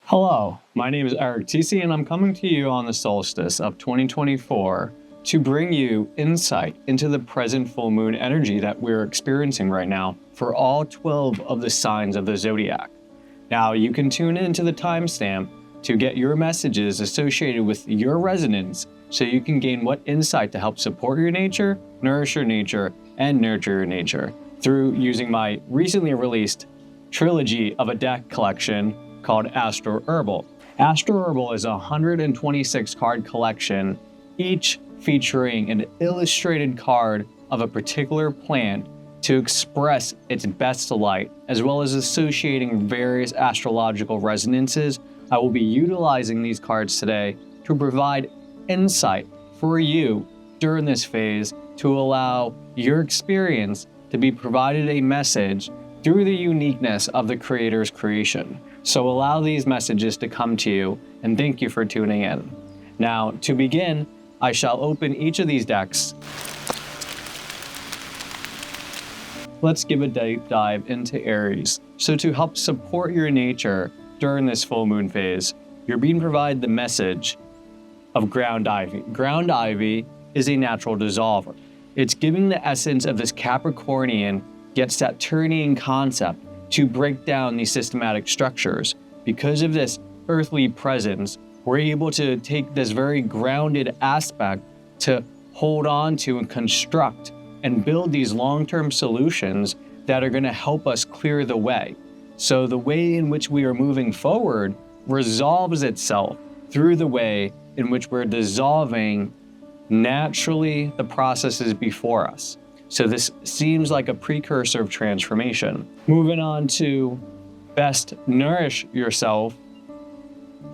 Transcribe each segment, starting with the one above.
Hello, my name is Eric TC and I'm coming to you on the solstice of 2024 to bring you insight into the present full moon energy that we're experiencing right now for all 12 of the signs of the zodiac. Now you can tune into the timestamp to get your messages associated with your resonance so you can gain what insight to help support your nature, nourish your nature, and nurture your nature through using my recently released trilogy of a deck collection called Astro Herbal. Astro Herbal is a 126 card collection, each featuring an illustrated card of a particular plant to express its best light, as well as associating various astrological resonances. I will be utilizing these cards today to provide insight for you during this phase to allow your experience to be provided a message through the uniqueness of the Creator's creation. So allow these messages to come to you, and thank you for tuning in. Now, to begin, I shall open each of these decks. Let's give a deep dive into Aries. So to help support your nature during this full moon phase, you're being provided the message of ground ivy. Ground ivy is a natural dissolver. It's giving the essence of this Capricornian yet Saturnian concept to break down these systematic structures. Because of this earthly presence, we're able to take this very grounded aspect to hold on to and construct and build these long-term solutions that are going to help us clear the way. So the way in which we are moving forward resolves itself through the way in which we're dissolving naturally the processes before us. So this seems like a precursor of transformation. Moving on to best nourish yourself,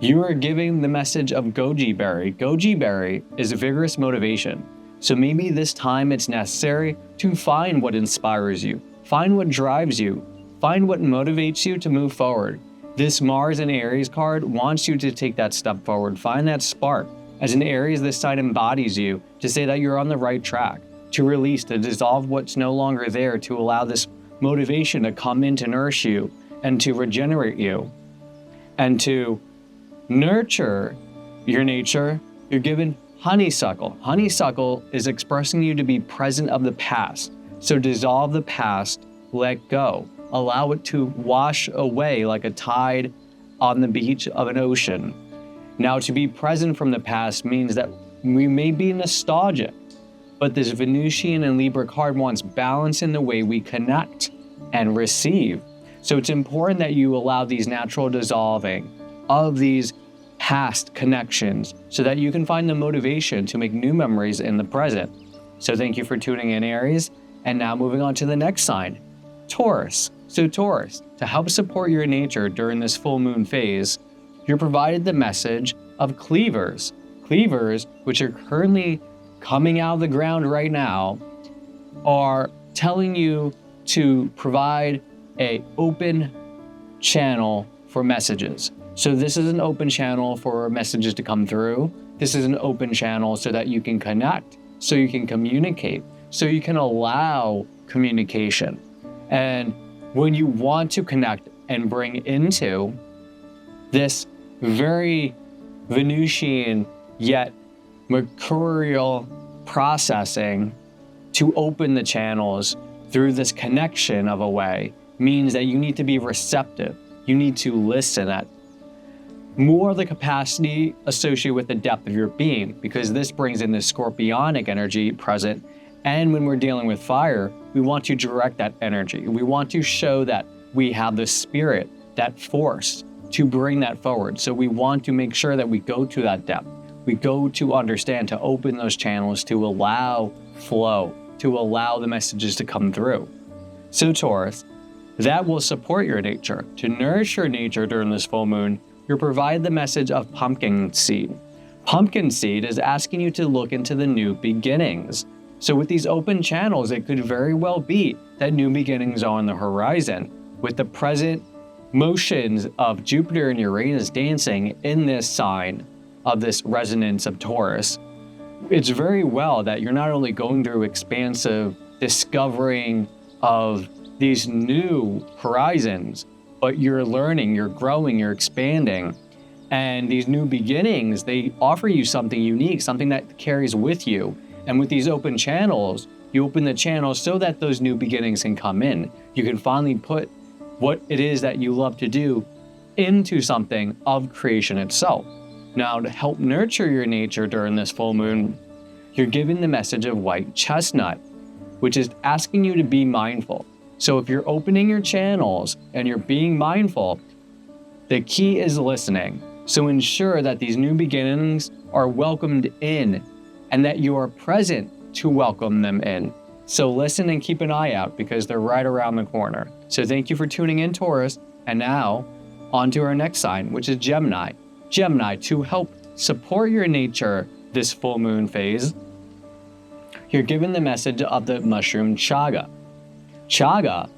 you are giving the message of goji berry. Goji berry is vigorous motivation. So maybe this time it's necessary to find what inspires you, find what drives you, find what motivates you to move forward. This Mars and Aries card wants you to take that step forward, find that spark. As an Aries, this side embodies you to say that you're on the right track, to release, to dissolve what's no longer there, to allow this motivation to come in to nourish you and to regenerate you. And to nurture your nature, you're given honeysuckle. Honeysuckle is expressing you to be present of the past. So dissolve the past, let go. Allow it to wash away like a tide on the beach of an ocean. Now, to be present from the past means that we may be nostalgic, but this Venusian and Libra card wants balance in the way we connect and receive. So it's important that you allow these natural dissolving of these past connections so that you can find the motivation to make new memories in the present. So thank you for tuning in, Aries. And now moving on to the next sign, Taurus. So Taurus, to help support your nature during this full moon phase, you're provided the message of cleavers. Cleavers, which are currently coming out of the ground right now, are telling you to provide an open channel for messages. So this is an open channel for messages to come through. This is an open channel so that you can connect, so you can communicate, so you can allow communication. And when you want to connect and bring into this very Venusian yet mercurial processing to open the channels through this connection of a way means that you need to be receptive. You need to listen at more of the capacity associated with the depth of your being, because this brings in the scorpionic energy present. And when we're dealing with fire, we want to direct that energy. We want to show that we have the spirit, that force to bring that forward. So we want to make sure that we go to that depth. We go to understand, to open those channels, to allow flow, to allow the messages to come through. So Taurus, that will support your nature. To nourish your nature during this full moon, you're provided the message of pumpkin seed. Pumpkin seed is asking you to look into the new beginnings. So with these open channels, it could very well be that new beginnings are on the horizon. With the present motions of Jupiter and Uranus dancing in this sign of this resonance of Taurus, it's very well that you're not only going through expansive discovering of these new horizons, but you're learning, you're growing, you're expanding. And these new beginnings, they offer you something unique, something that carries with you. And with these open channels, you open the channels so that those new beginnings can come in. You can finally put what it is that you love to do into something of creation itself. Now, to help nurture your nature during this full moon, you're given the message of white chestnut, which is asking you to be mindful. So if you're opening your channels and you're being mindful, the key is listening. So ensure that these new beginnings are welcomed in and that you are present to welcome them in. So listen and keep an eye out because they're right around the corner. So thank you for tuning in, Taurus. And now on to our next sign, which is Gemini. Gemini, to help support your nature this full moon phase, you're given the message of the mushroom chaga. Chaga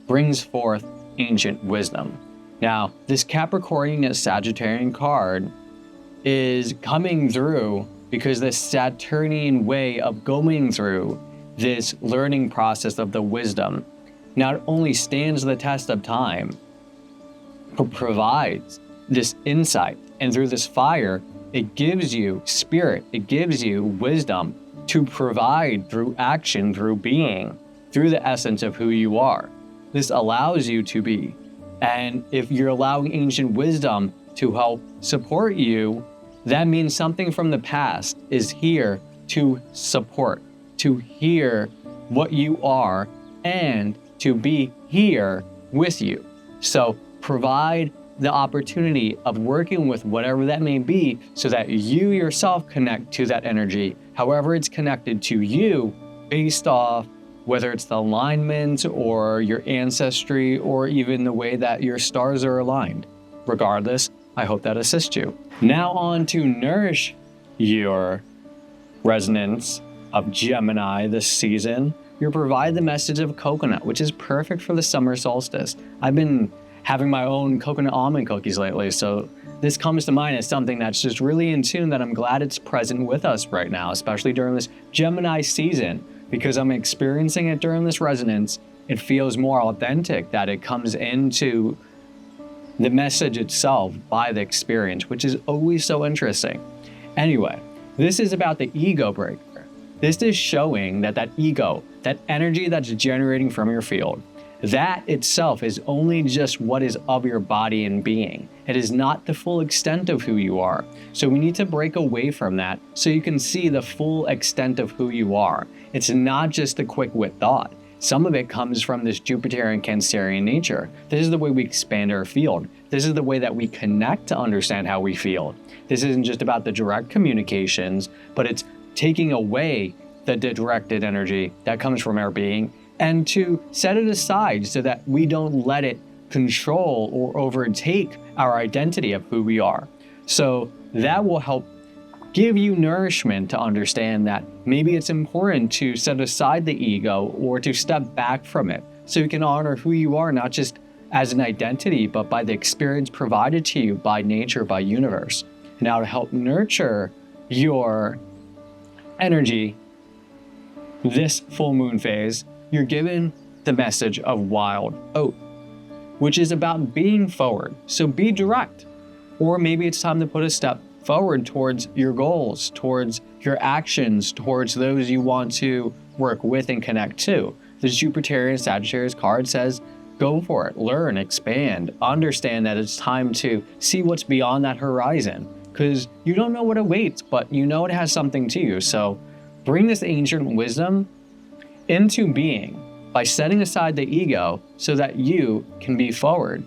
brings forth ancient wisdom. Now, this Capricornian Sagittarian card is coming through because the Saturnian way of going through this learning process of the wisdom not only stands the test of time, but provides this insight. And through this fire, it gives you spirit, it gives you wisdom to provide through action, through being, through the essence of who you are. This allows you to be. And if you're allowing ancient wisdom to help support you, that means something from the past is here to support, to hear what you are, and to be here with you. So provide the opportunity of working with whatever that may be so that you yourself connect to that energy, however it's connected to you based off whether it's the alignment or your ancestry or even the way that your stars are aligned. Regardless, I hope that assists you. Now on to nourish your resonance of Gemini this season. You provide the message of coconut, which is perfect for the summer solstice. I've been having my own coconut almond cookies lately, so this comes to mind as something that's just really in tune that I'm glad it's present with us right now, especially during this Gemini season, because I'm experiencing it during this resonance. It feels more authentic that it comes into the message itself by the experience, which is always so interesting. Anyway, this is about the ego breaker. This is showing that ego, that energy that's generating from your field, that itself is only just what is of your body and being. It is not the full extent of who you are. So we need to break away from that so you can see the full extent of who you are. It's not just a quick wit thought. Some of it comes from this Jupiter and Cancerian nature. This is the way we expand our field. This is the way that we connect to understand how we feel. This isn't just about the direct communications, but it's taking away the directed energy that comes from our being and to set it aside so that we don't let it control or overtake our identity of who we are. So that will help give you nourishment to understand that maybe it's important to set aside the ego or to step back from it so you can honor who you are, not just as an identity, but by the experience provided to you by nature, by universe. Now to help nurture your energy this full moon phase, you're given the message of wild oat, which is about being forward. So be direct. Or maybe it's time to put a step forward towards your goals, towards your actions, towards those you want to work with and connect to. The Jupiter and Sagittarius card says, go for it, learn, expand, understand that it's time to see what's beyond that horizon, because you don't know what awaits, but you know it has something to you. So bring this ancient wisdom into being by setting aside the ego so that you can be forward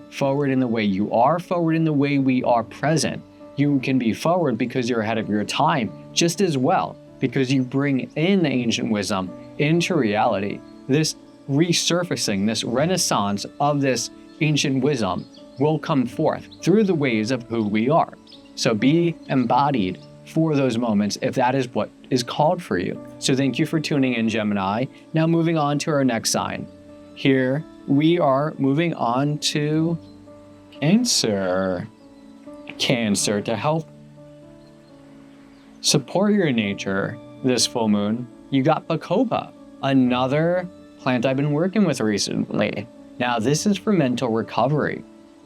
in the way you are, forward in the way we are present. You can be forward because you're ahead of your time just as well, because you bring in the ancient wisdom into reality. This resurfacing, this renaissance of this ancient wisdom will come forth through the ways of who we are. So be embodied for those moments if that is what is called for you. So thank you for tuning in, Gemini. Now moving on to our next sign. Here we are moving on to Cancer. Cancer, to help support your nature this full moon, you got Bacopa, another plant I've been working with recently. Now this is for mental recovery.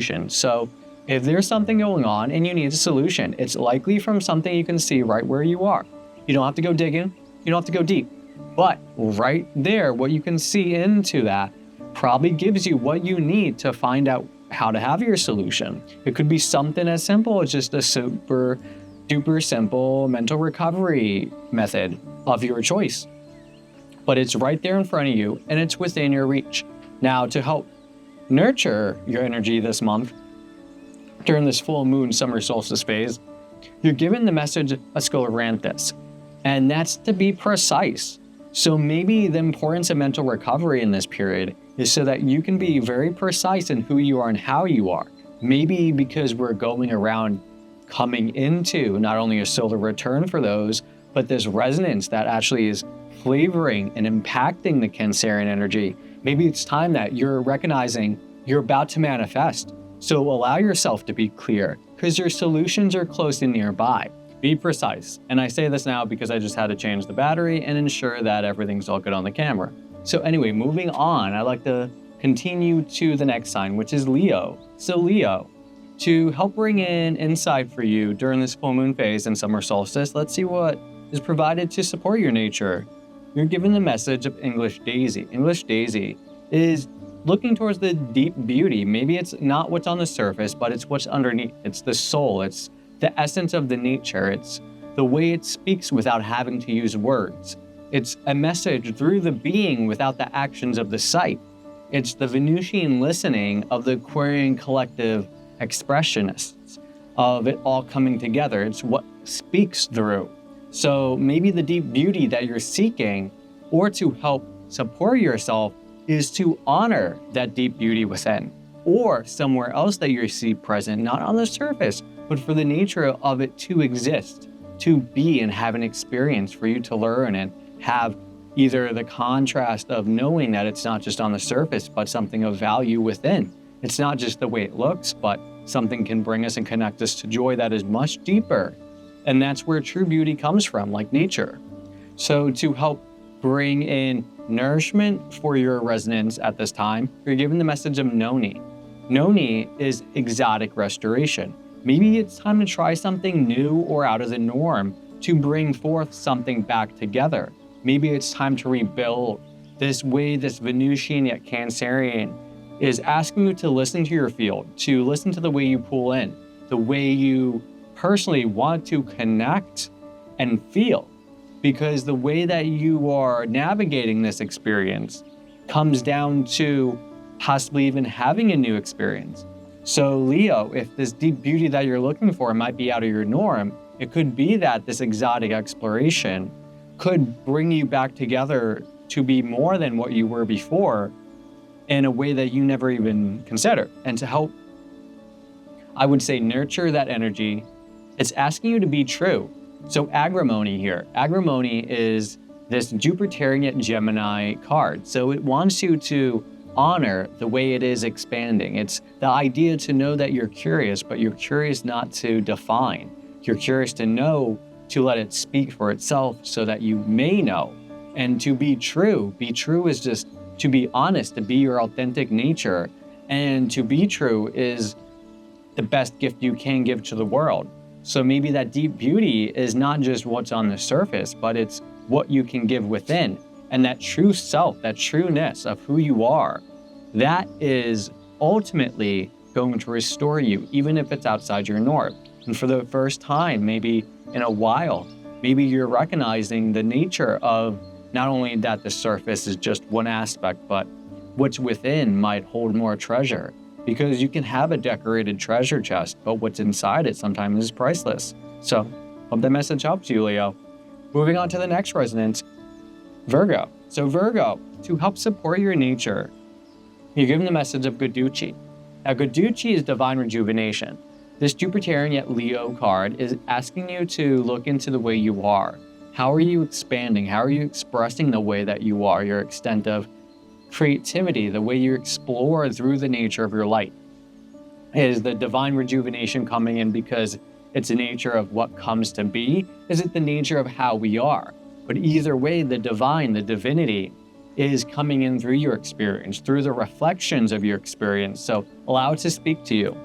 solution. So if there's something going on and you need a solution, it's likely from something you can see right where you are. You don't have to go digging, you don't have to go deep, but right there, what you can see into that probably gives you what you need to find out how to have your solution. It could be something as simple as just a super duper simple mental recovery method of your choice. But it's right there in front of you and it's within your reach. Now, to help nurture your energy this month, during this full moon summer solstice phase, you're given the message of 𝒜𝒮𝒯𝑅, and that's to be precise. So maybe the importance of mental recovery in this period is so that you can be very precise in who you are and how you are. Maybe because we're going around coming into not only a solar return for those, but this resonance that actually is flavoring and impacting the Cancerian energy. Maybe it's time that you're recognizing you're about to manifest. So allow yourself to be clear because your solutions are close and nearby. Be precise. And I say this now because I just had to change the battery and ensure that everything's all good on the camera. So anyway, moving on, I'd like to continue to the next sign, which is Leo. So Leo, to help bring in insight for you during this full moon phase and summer solstice, let's see what is provided to support your nature. You're given the message of English Daisy. English Daisy is looking towards the deep beauty. Maybe it's not what's on the surface, but it's what's underneath. It's the soul. It's the essence of the nature. It's the way it speaks without having to use words. It's a message through the being without the actions of the sight. It's the Venusian listening of the Aquarian collective expressionists, of it all coming together. It's what speaks through. So maybe the deep beauty that you're seeking, or to help support yourself, is to honor that deep beauty within, or somewhere else that you see present, not on the surface, but for the nature of it to exist, to be and have an experience for you to learn and have either the contrast of knowing that it's not just on the surface, but something of value within. It's not just the way it looks, but something can bring us and connect us to joy that is much deeper. And that's where true beauty comes from, like nature. So to help bring in nourishment for your resonance at this time, you're given the message of Noni. Noni is exotic restoration. Maybe it's time to try something new or out of the norm to bring forth something back together. Maybe it's time to rebuild this way. This Venusian yet Cancerian is asking you to listen to your field, to listen to the way you pull in, the way you personally want to connect and feel, because the way that you are navigating this experience comes down to possibly even having a new experience. So Leo, if this deep beauty that you're looking for might be out of your norm, it could be that this exotic exploration could bring you back together to be more than what you were before in a way that you never even considered. And to help, I would say, nurture that energy, it's asking you to be true. So agrimony here. Agrimony is this Jupiterian yet Gemini card. So it wants you to honor the way it is expanding. It's the idea to know that you're curious, but you're curious not to define. You're curious to know, to let it speak for itself so that you may know. And to be true is just to be honest, to be your authentic nature, And to be true is the best gift you can give to the world. So maybe that deep beauty is not just what's on the surface, but it's what you can give within. And that true self, that trueness of who you are, that is ultimately going to restore you, even if it's outside your norm. And for the first time, maybe in a while, maybe you're recognizing the nature of not only that the surface is just one aspect, but what's within might hold more treasure. Because you can have a decorated treasure chest, but what's inside it sometimes is priceless. So, hope that message helps you, Leo. Moving on to the next resonance, Virgo. So Virgo, to help support your nature, you're given the message of 𝒟𝒐𝒏𝒨. Now, 𝒟𝒐𝒏𝒨 is divine rejuvenation. This Jupiterian yet Leo card is asking you to look into the way you are. How are you expanding? How are you expressing the way that you are, your extent of creativity, the way you explore through the nature of your light? Is the divine rejuvenation coming in because it's the nature of what comes to be? Is it the nature of how we are? But either way, the divine, the divinity, is coming in through your experience, through the reflections of your experience. So allow it to speak to you.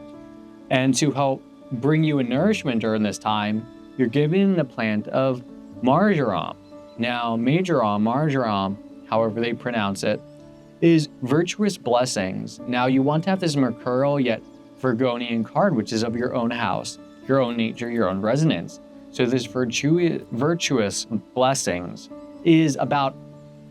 And to help bring you a nourishment during this time, you're given the plant of marjoram. Now, marjoram, however they pronounce it, is virtuous blessings. Now, you want to have this mercurial yet Virgonian card, which is of your own house, your own nature, your own resonance. So this virtuous blessings is about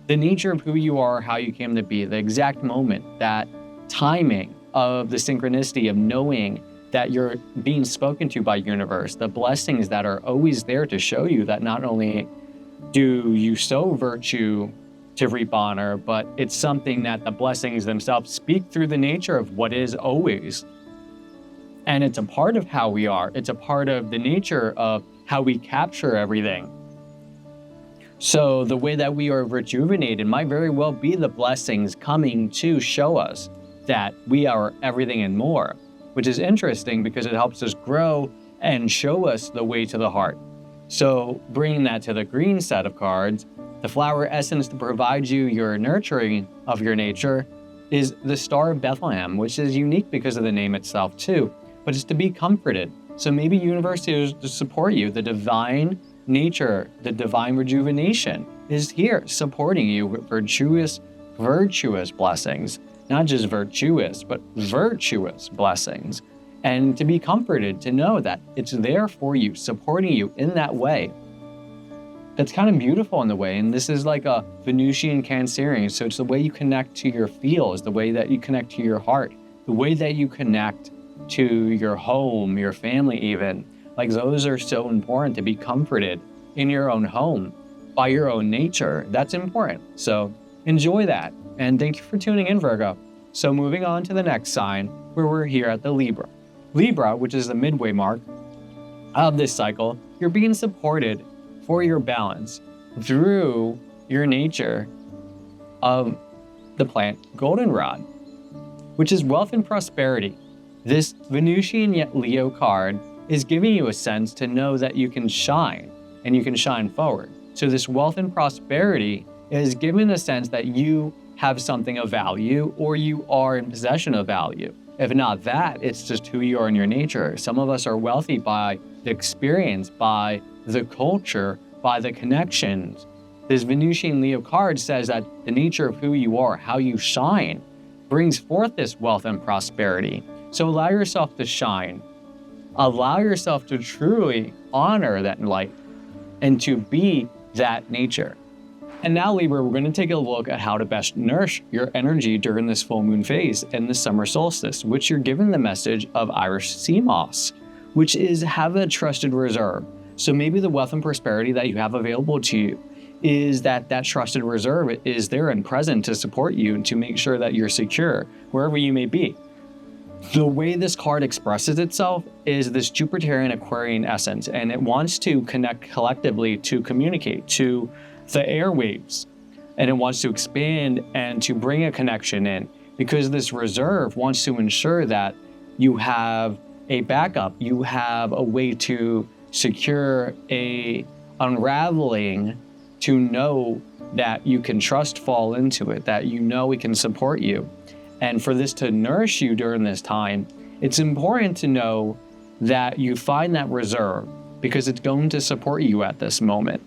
the nature of who you are, how you came to be, the exact moment, that timing of the synchronicity of knowing that you're being spoken to by universe, the blessings that are always there to show you that not only do you sow virtue to reap honor, but it's something that the blessings themselves speak through the nature of what is always. And it's a part of how we are. It's a part of the nature of how we capture everything. So the way that we are rejuvenated might very well be the blessings coming to show us that we are everything and more, which is interesting because it helps us grow and show us the way to the heart. So bringing that to the green set of cards, the flower essence to provide you your nurturing of your nature is the Star of Bethlehem, which is unique because of the name itself too, but it's to be comforted. So maybe universe is to support you. The divine nature, the divine rejuvenation is here supporting you with virtuous blessings. Not just virtuous, but virtuous blessings. And to be comforted, to know that it's there for you, supporting you in that way. That's kind of beautiful in the way. And this is like a Venusian Cancerian. So it's the way you connect to your feels, the way that you connect to your heart, the way that you connect to your home, your family even. Like those are so important, to be comforted in your own home by your own nature. That's important. So enjoy that. And thank you for tuning in, Virgo. So moving on to the next sign, where we're here at the Libra. Libra, which is the midway mark of this cycle, you're being supported for your balance through your nature of the plant goldenrod, which is wealth and prosperity. This Venusian yet Leo card is giving you a sense to know that you can shine and you can shine forward. So this wealth and prosperity is given a sense that you have something of value or you are in possession of value. If not that, it's just who you are in your nature. Some of us are wealthy by the experience, by the culture, by the connections. This Venusian Leo card says that the nature of who you are, how you shine, brings forth this wealth and prosperity. So allow yourself to shine. Allow yourself to truly honor that light and to be that nature. And now, Libra, we're going to take a look at how to best nourish your energy during this full moon phase and the summer solstice, which you're given the message of Irish sea moss, which is have a trusted reserve. So maybe the wealth and prosperity that you have available to you is that trusted reserve is there and present to support you and to make sure that you're secure wherever you may be. The way this card expresses itself is this Jupiterian Aquarian essence, and it wants to connect collectively to communicate to the airwaves, and it wants to expand and to bring a connection in, because this reserve wants to ensure that you have a backup, you have a way to secure a unraveling, to know that you can trust fall into it, that you know it can support you. and for this to nourish you during this time, it's important to know that you find that reserve, because it's going to support you at this moment.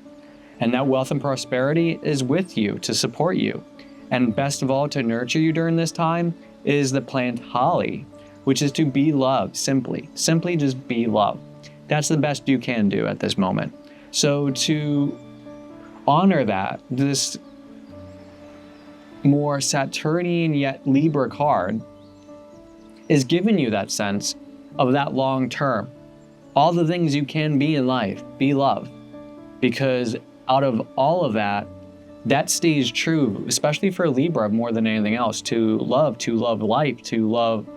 And that wealth and prosperity is with you to support you. And best of all, to nurture you during this time is the plant holly, which is to be loved simply. Simply just be loved. That's the best you can do at this moment. So to honor that, this more Saturnian yet Libra card is giving you that sense of that long term. All the things you can be in life, be loved. Because out of all of that, that stays true, especially for Libra more than anything else, to love life, to love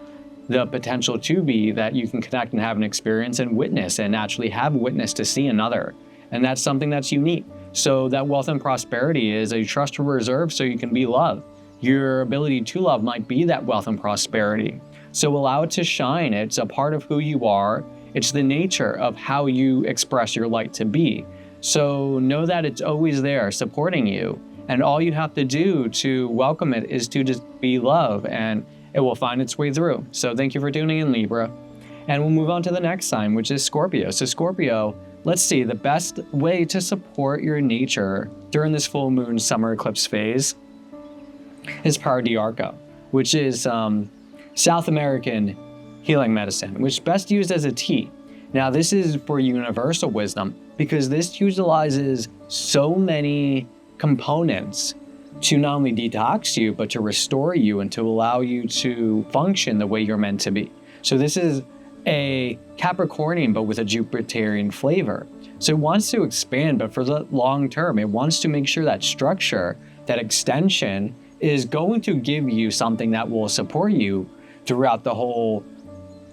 the potential to be that you can connect and have an experience and witness and actually have a witness to see another. And that's something that's unique. So that wealth and prosperity is a trust reserve so you can be loved. Your ability to love might be that wealth and prosperity. So allow it to shine. It's a part of who you are. It's the nature of how you express your light to be. So know that it's always there supporting you. And all you have to do to welcome it is to just be love, and it will find its way through. So thank you for tuning in, Libra. And we'll move on to the next sign, which is Scorpio. So Scorpio, let's see, the best way to support your nature during this full moon summer eclipse phase is 𝒚𝒑𝒠 𝐻𝐸𝑅, which is South American healing medicine, which is best used as a tea. Now, this is for universal wisdom because this utilizes so many components to not only detox you, but to restore you and to allow you to function the way you're meant to be. So this is a Capricornian, but with a Jupiterian flavor. So it wants to expand, but for the long term, it wants to make sure that structure, that extension is going to give you something that will support you throughout the whole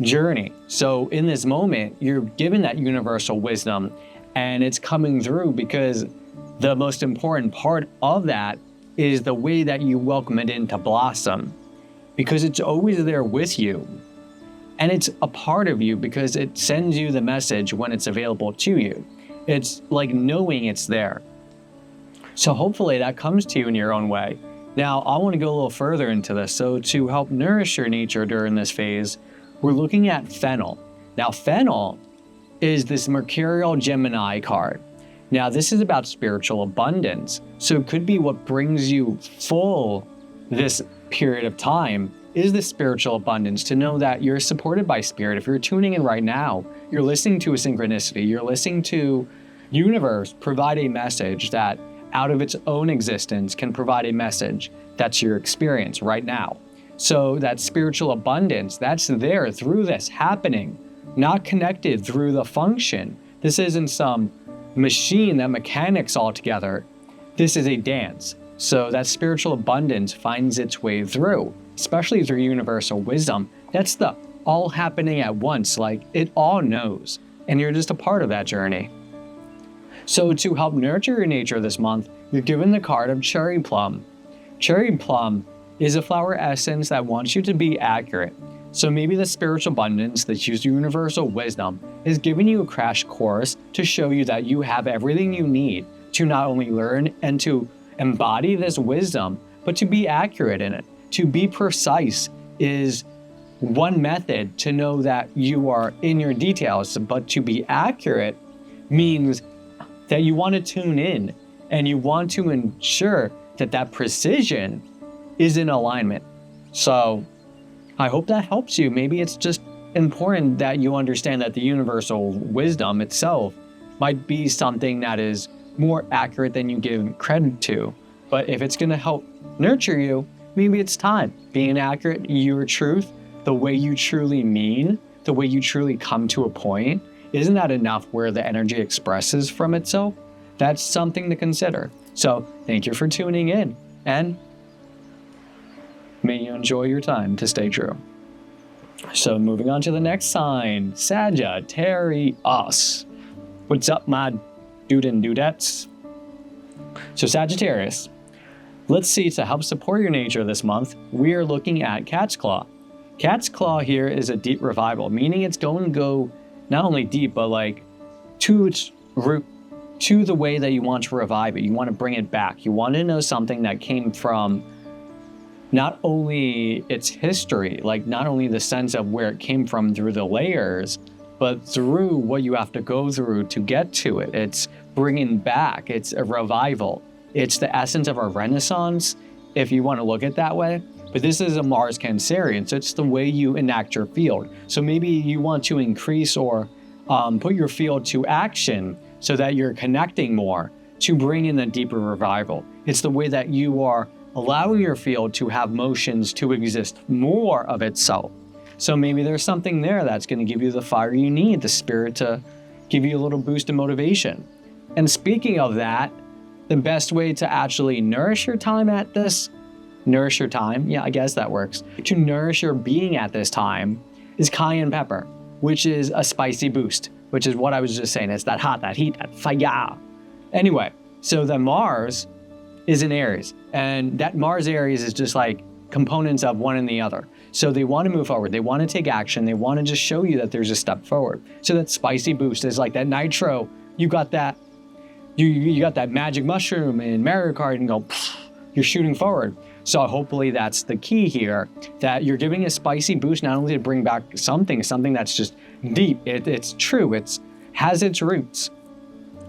journey. So in this moment, you're given that universal wisdom and it's coming through because the most important part of that is the way that you welcome it in to blossom, because it's always there with you. And it's a part of you because it sends you the message when it's available to you. It's like knowing it's there. So hopefully that comes to you in your own way. Now, I want to go a little further into this. So to help nourish your nature during this phase, we're looking at fennel. Now, fennel is this Mercurial Gemini card. Now, this is about spiritual abundance. So it could be what brings you full this period of time is the spiritual abundance, to know that you're supported by spirit. If you're tuning in right now, you're listening to a synchronicity, you're listening to universe provide a message that out of its own existence can provide a message that's your experience right now. So that spiritual abundance, that's there through this happening, not connected through the function. This isn't some machine that mechanics all together. This is a dance. So that spiritual abundance finds its way through, especially through universal wisdom. That's the all happening at once, like it all knows, and you're just a part of that journey. So to help nurture your nature this month, you're given the card of cherry plum. Cherry plum is a flower essence that wants you to be accurate. So maybe the spiritual abundance that uses universal wisdom is giving you a crash course to show you that you have everything you need to not only learn and to embody this wisdom, but to be accurate in it. To be precise is one method to know that you are in your details, but to be accurate means that you want to tune in and you want to ensure that that precision is in alignment. So I hope that helps you. Maybe it's just important that you understand that the universal wisdom itself might be something that is more accurate than you give credit to. But if it's going to help nurture you, maybe it's time. Being accurate, your truth, the way you truly mean, the way you truly come to a point, isn't that enough where the energy expresses from itself? That's something to consider. So thank you for tuning in, and may you enjoy your time to stay true. So moving on to the next sign, Sagittarius. What's up, my dude and dudettes? So Sagittarius, let's see, to help support your nature this month, we are looking at cat's claw. Cat's claw here is a deep revival, meaning it's going to go not only deep, but like to its root, to the way that you want to revive it. You want to bring it back. You want to know something that came from not only its history, like not only the sense of where it came from through the layers, but through what you have to go through to get to it. It's bringing back, it's a revival. It's the essence of a renaissance, if you want to look at it that way. But this is a Mars Cancerian, so it's the way you enact your field. So maybe you want to increase or put your field to action so that you're connecting more to bring in a deeper revival. It's the way that you are allowing your field to have motions to exist more of itself. So maybe there's something there that's going to give you the fire you need, the spirit to give you a little boost of motivation. And speaking of that, the best way to actually nourish your time at this, nourish your time, yeah, I guess that works, to nourish your being at this time is cayenne pepper, which is a spicy boost, which is what I was just saying. It's that hot, that heat, that fire. Anyway, so the Mars is in Aries, and that Mars Aries is just like components of one and the other. So they want to move forward, they want to take action, they want to just show you that there's a step forward. So that spicy boost is like that nitro, you got that, you got that magic mushroom in Mario Kart and go, pff, you're shooting forward. So hopefully that's the key here, that you're giving a spicy boost, not only to bring back something that's just deep, it's true, it has its roots.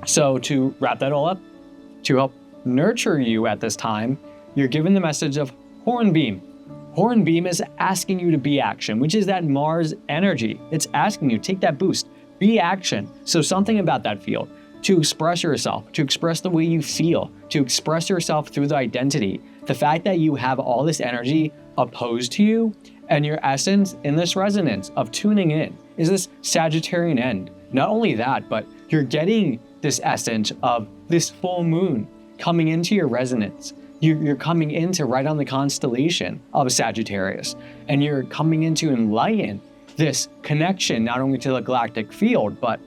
So to wrap that all up, to help nurture you at this time, you're given the message of Hornbeam. Hornbeam is asking you to be action, which is that Mars energy. It's asking you, take that boost, be action. So something about that field, to express yourself, to express the way you feel, to express yourself through the identity. The fact that you have all this energy opposed to you and your essence in this resonance of tuning in is this Sagittarian end. Not only that, but you're getting this essence of this full moon coming into your resonance. You're coming into right on the constellation of Sagittarius, and you're coming in to enlighten this connection, not only to the galactic field, but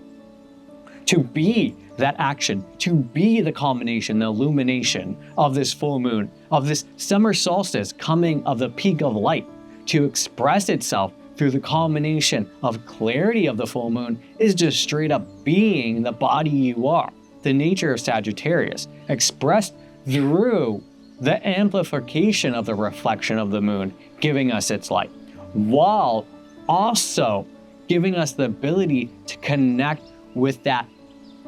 to be that action, to be the culmination, the illumination of this full moon, of this summer solstice coming of the peak of light, to express itself through the culmination of clarity of the full moon is just straight up being the body you are, the nature of Sagittarius, expressed through the amplification of the reflection of the moon, giving us its light, while also giving us the ability to connect with that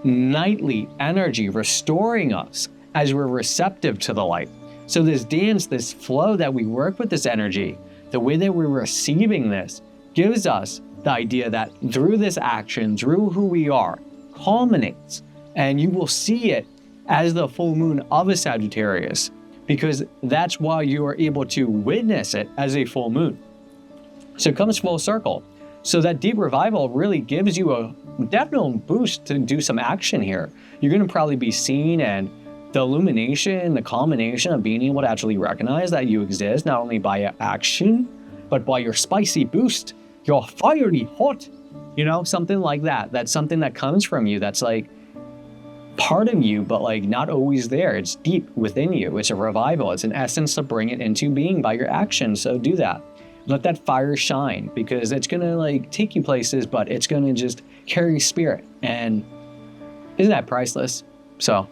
nightly energy, restoring us as we're receptive to the light. So this dance, this flow that we work with this energy, the way that we're receiving this gives us the idea that through this action, through who we are, culminates, and you will see it as the full moon of a Sagittarius, because that's why you are able to witness it as a full moon. So it comes full circle. So that deep revival really gives you a definite boost to do some action here. You're going to probably be seen, and the illumination, the culmination of being able to actually recognize that you exist, not only by your action, but by your spicy boost, your fiery hot, you know, something like that. That's something that comes from you. That's like part of you, but like not always there. It's deep within you. It's a revival. It's an essence to bring it into being by your action. So do that. Let that fire shine, because it's going to like take you places, but it's going to just carry spirit. And isn't that priceless? So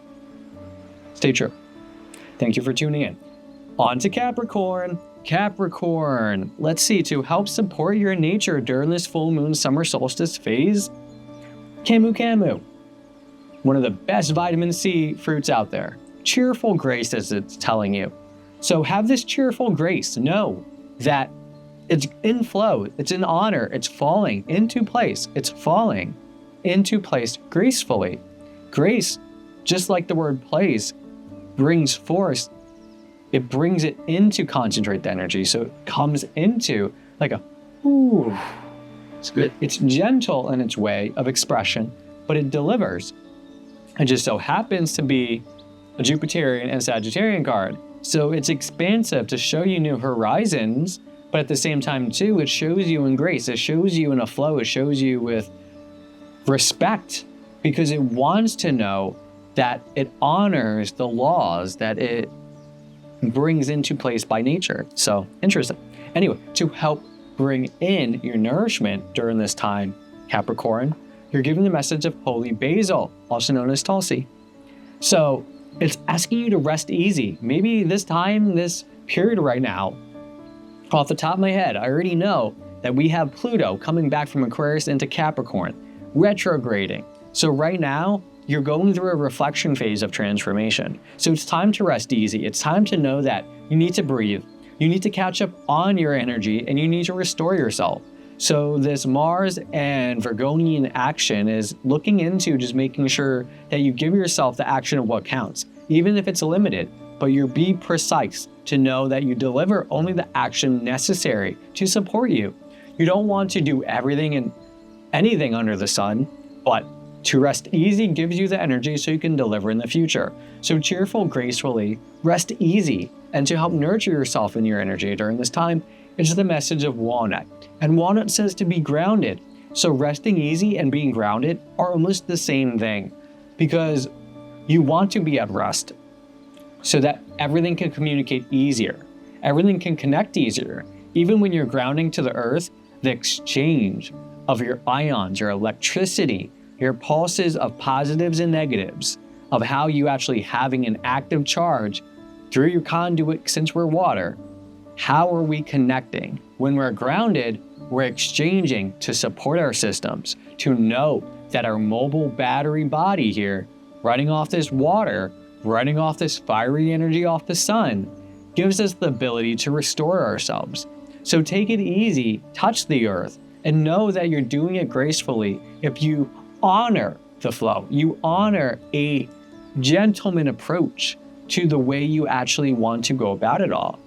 stay true. Thank you for tuning in. On to Capricorn. Capricorn, let's see, to help support your nature during this full moon summer solstice phase, 𝒝𝒻𝒄, one of the best vitamin C fruits out there. Cheerful grace, as it's telling you. So have this cheerful grace. Know that it's in flow, it's in honor, it's falling into place. It's falling into place gracefully. Grace, just like the word place, brings force. It brings it into concentrated energy. So it comes into like a, ooh. It's good. It's gentle in its way of expression, but it delivers. It just so happens to be a Jupiterian and Sagittarian card. So it's expansive to show you new horizons, but at the same time too, it shows you in grace. It shows you in a flow. It shows you with respect, because it wants to know that it honors the laws that it brings into place by nature. So interesting. Anyway, to help bring in your nourishment during this time, Capricorn, you're given the message of holy basil, also known as Tulsi. So it's asking you to rest easy. Maybe this time, this period right now, off the top of my head, I already know that we have Pluto coming back from Aquarius into Capricorn, retrograding. So right now, you're going through a reflection phase of transformation. So it's time to rest easy. It's time to know that you need to breathe. You need to catch up on your energy and you need to restore yourself. So this Mars and Virgonian action is looking into just making sure that you give yourself the action of what counts, even if it's limited, but you be precise to know that you deliver only the action necessary to support you. You don't want to do everything and anything under the sun, but to rest easy gives you the energy so you can deliver in the future. So cheerful, gracefully, rest easy, and to help nurture yourself in your energy during this time, it's the message of walnut. And walnut says to be grounded. So resting easy and being grounded are almost the same thing, because you want to be at rest so that everything can communicate easier. Everything can connect easier. Even when you're grounding to the earth, the exchange of your ions, your electricity, your pulses of positives and negatives, of how you actually having an active charge through your conduit, since we're water, how are we connecting? When we're grounded, we're exchanging to support our systems, to know that our mobile battery body here, running off this water, running off this fiery energy off the sun, gives us the ability to restore ourselves. So take it easy, touch the earth, and know that you're doing it gracefully if you honor the flow. You honor a gentleman approach to the way you actually want to go about it all.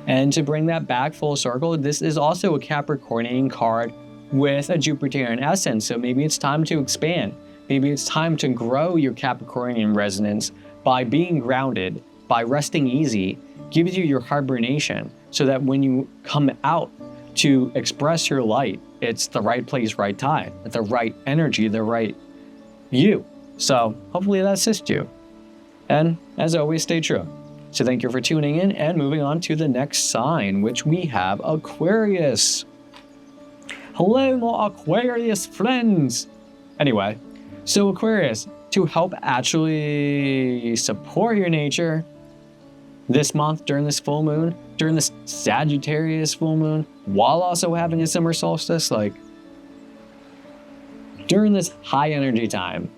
And to bring that back full circle, this is also a Capricornian card with a Jupiterian essence. So maybe it's time to expand. Maybe it's time to grow your Capricornian resonance by being grounded, by resting easy, gives you your hibernation so that when you come out to express your light, it's the right place, right time, the right energy, the right you. So hopefully that assists you. And as always, stay true. So thank you for tuning in and moving on to the next sign, which we have Aquarius. Hello, my Aquarius friends. Anyway, so Aquarius, to help actually support your nature this month during this full moon, during this Sagittarius full moon, while also having a summer solstice, like during this high energy time,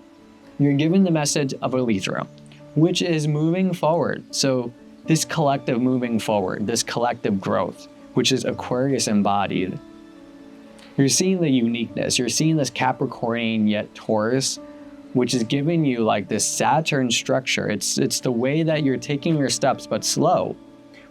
you're given the message of a Libra, which is moving forward. So this collective moving forward, this collective growth, which is Aquarius embodied. You're seeing the uniqueness. You're seeing this Capricornian yet Taurus, which is giving you like this Saturn structure. It's the way that you're taking your steps, but slow,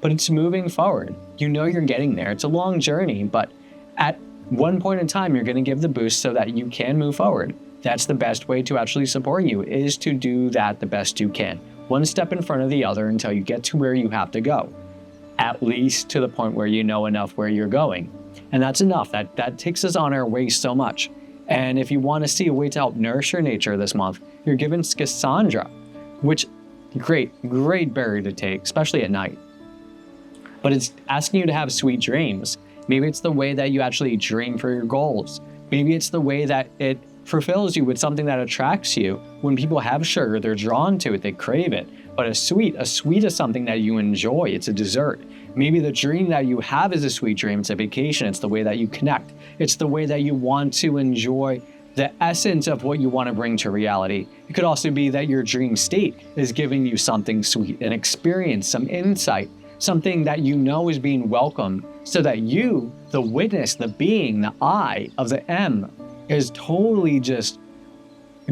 but it's moving forward. You know you're getting there. It's a long journey, but at one point in time, you're going to give the boost so that you can move forward. That's the best way to actually support you, is to do that the best you can. One step in front of the other until you get to where you have to go. At least to the point where you know enough where you're going. And that's enough. That takes us on our way so much. And if you want to see a way to help nourish your nature this month, you're given Schisandra, which great berry to take, especially at night. But it's asking you to have sweet dreams. Maybe it's the way that you actually dream for your goals. Maybe it's the way that it fulfills you with something that attracts you. When people have sugar, they're drawn to it, they crave it. But a sweet is something that you enjoy. It's a dessert. Maybe the dream that you have is a sweet dream. It's a vacation. It's the way that you connect. It's the way that you want to enjoy the essence of what you want to bring to reality. It could also be that your dream state is giving you something sweet, an experience, some insight, something that you know is being welcomed, so that you, the witness, the being, the I of the M, is totally just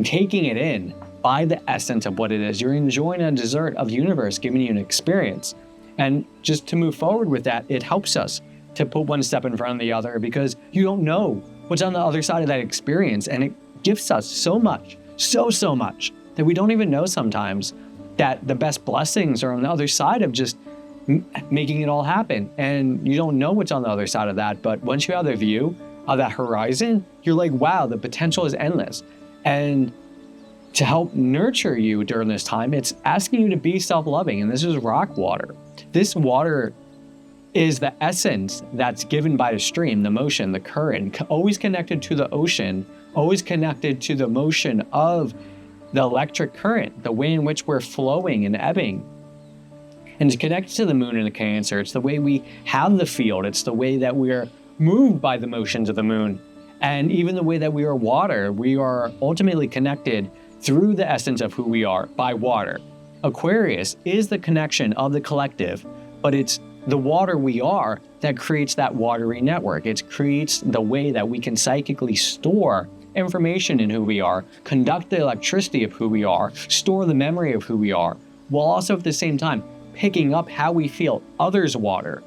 taking it in by the essence of what it is. You're enjoying a dessert of the universe, giving you an experience. And just to move forward with that, it helps us to put one step in front of the other, because you don't know what's on the other side of that experience. And it gives us so much, so much, that we don't even know sometimes that the best blessings are on the other side of just making it all happen. And you don't know what's on the other side of that. But once you have the view of that horizon, you're like, wow, the potential is endless. And to help nurture you during this time, it's asking you to be self-loving. And this is rock water. This water is the essence that's given by the stream, the motion, the current, always connected to the ocean, always connected to the motion of the electric current, the way in which we're flowing and ebbing. And it's connected to the moon in the Cancer. It's the way we have the field. It's the way that we're moved by the motions of the moon. And even the way that we are water. We are ultimately connected through the essence of who we are by water. Aquarius is the connection of the collective, but it's the water we are that creates that watery network. It creates the way that we can psychically store information in who we are, conduct the electricity of who we are, store the memory of who we are, while also at the same time picking up how we feel others' water,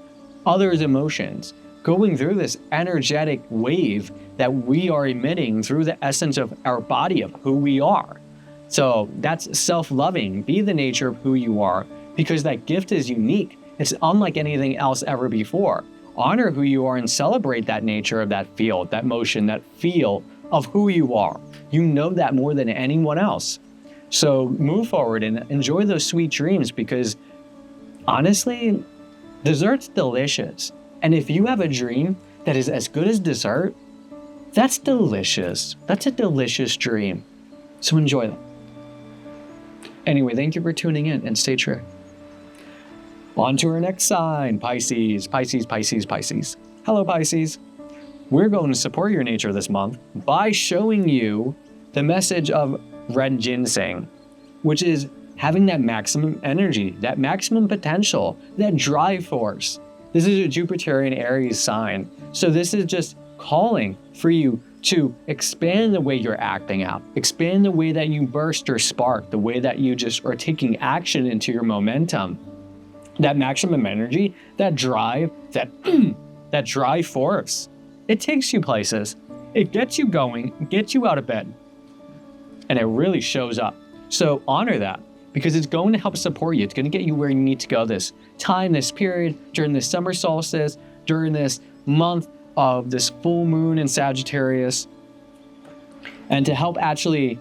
others' emotions, going through this energetic wave that we are emitting through the essence of our body of who we are. So that's self-loving. Be the nature of who you are, because that gift is unique. It's unlike anything else ever before. Honor who you are and celebrate that nature of that field, that motion, that feel of who you are. You know that more than anyone else. So move forward and enjoy those sweet dreams, because honestly, dessert's delicious. And if you have a dream that is as good as dessert, that's delicious. That's a delicious dream. So enjoy them. Anyway, thank you for tuning in and stay true. On to our next sign, Pisces. Pisces, Pisces, Pisces. Hello, Pisces. We're going to support your nature this month by showing you the message of red ginseng, which is having that maximum energy, that maximum potential, that drive force. This is a Jupiterian Aries sign. So this is just calling for you to expand the way you're acting out, expand the way that you burst or spark, the way that you just are taking action into your momentum. That maximum energy, that drive, that drive force, it takes you places. It gets you going, gets you out of bed, and it really shows up. So honor that, because it's going to help support you. It's going to get you where you need to go this time, this period, during this summer solstice, during this month of this full moon in Sagittarius, and to help actually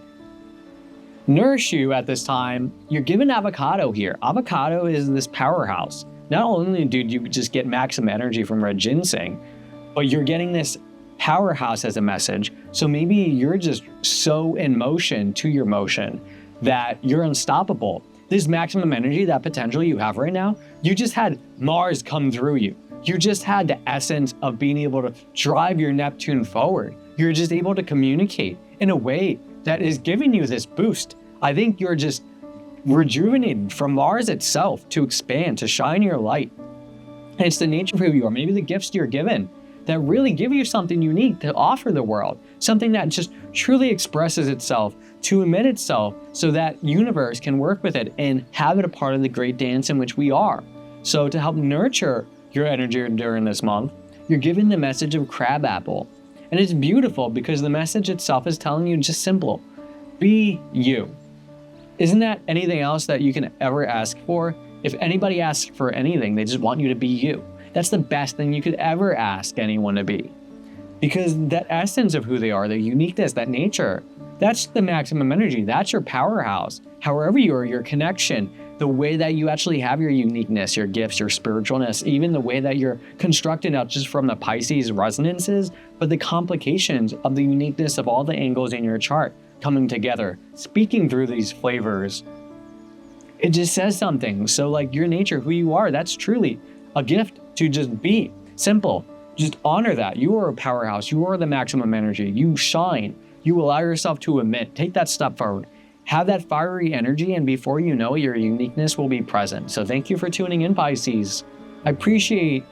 nourish you at this time. You're given avocado here. Avocado is this powerhouse. Not only do you just get maximum energy from red ginseng, but you're getting this powerhouse as a message. So maybe you're just so in motion to your motion that you're unstoppable. This maximum energy, that potential you have right now, you just had Mars come through you. You just had the essence of being able to drive your Neptune forward. You're just able to communicate in a way that is giving you this boost. I think you're just rejuvenated from Mars itself to expand, to shine your light. And it's the nature of who you are. Maybe the gifts you're given that really give you something unique to offer the world, something that just truly expresses itself, to emit itself, so that universe can work with it and have it a part of the great dance in which we are. So to help nurture your energy during this month, you're given the message of crabapple. And it's beautiful because the message itself is telling you just simple, be you. Isn't that anything else that you can ever ask for? If anybody asks for anything, they just want you to be you. That's the best thing you could ever ask anyone to be. Because that essence of who they are, their uniqueness, that nature, that's the maximum energy. That's your powerhouse. However you are, your connection, the way that you actually have your uniqueness, your gifts, your spiritualness, even the way that you're constructed, not just from the Pisces resonances, but the complications of the uniqueness of all the angles in your chart coming together, speaking through these flavors. It just says something. So like your nature, who you are, that's truly a gift to just be simple. Just honor that. You are a powerhouse. You are the maximum energy. You shine. You allow yourself to emit. Take that step forward. Have that fiery energy, and before you know it, your uniqueness will be present. So thank you for tuning in, Pisces. I appreciate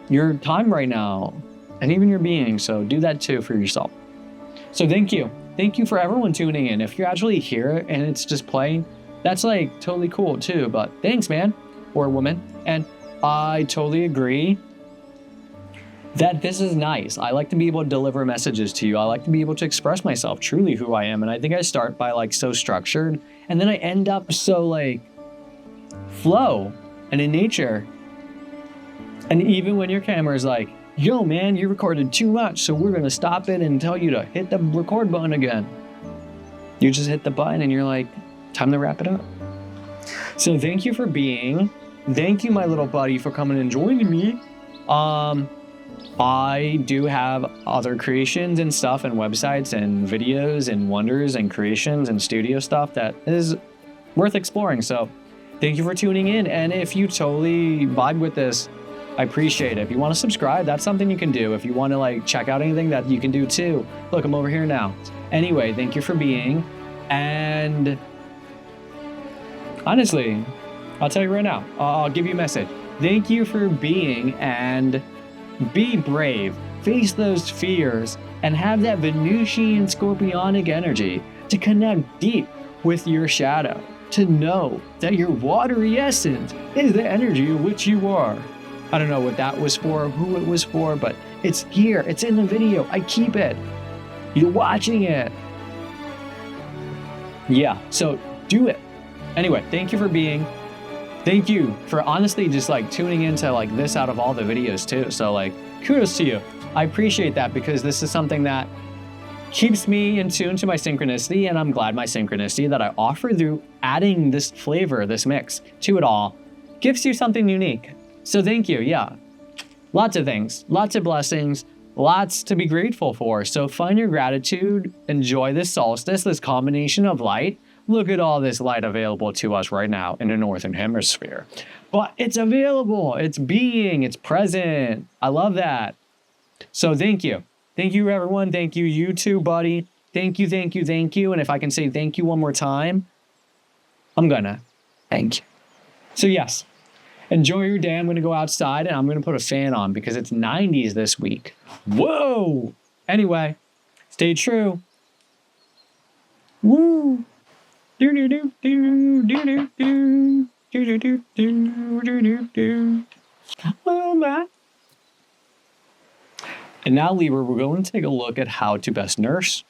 your time right now and even your being. So do that too for yourself. So thank you. Thank you for everyone tuning in. If you're actually here and it's just playing, that's like totally cool too. But thanks, man or woman. And I totally agree that this is nice. I like to be able to deliver messages to you. I like to be able to express myself, truly who I am. And I think I start by like so structured, and then I end up so like flow and in nature. And even when your camera is like, yo man, you recorded too much, so we're gonna stop it and tell you to hit the record button again. You just hit the button and you're like, time to wrap it up. So thank you for being. Thank you, my little buddy, for coming and joining me. I do have other creations and stuff and websites and videos and wonders and creations and studio stuff that is worth exploring. So thank you for tuning in. And if you totally vibe with this, I appreciate it. If you want to subscribe, that's something you can do. If you want to like check out anything, that you can do too. Look, I'm over here now. Anyway, thank you for being. And honestly, I'll tell you right now, I'll give you a message. Thank you for being, and be brave. Face those fears and have that Venusian Scorpionic energy to connect deep with your shadow, to know that your watery essence is the energy of which you are. I don't know what that was for, who it was for, but it's here. It's in the video. I keep it. You're watching it. Yeah, so do it. Anyway, thank you for being. Thank you for honestly just like tuning into like this out of all the videos too. So like kudos to you. I appreciate that because this is something that keeps me in tune to my synchronicity, and I'm glad my synchronicity that I offer through adding this flavor, this mix to it all, gives you something unique. So thank you, yeah. Lots of things, lots of blessings, lots to be grateful for. So find your gratitude, enjoy this solstice, this combination of light. Look at all this light available to us right now in the Northern Hemisphere. But it's available, it's being, it's present. I love that. So thank you. Thank you, everyone. Thank you, you too, buddy. Thank you, thank you, thank you. And if I can say thank you one more time, I'm gonna. Thank you. So yes, enjoy your day. I'm gonna go outside and I'm gonna put a fan on because it's 90s this week. Whoa! Anyway, stay true. Woo! And now, Libra, we're going to take a look at how to best nurse.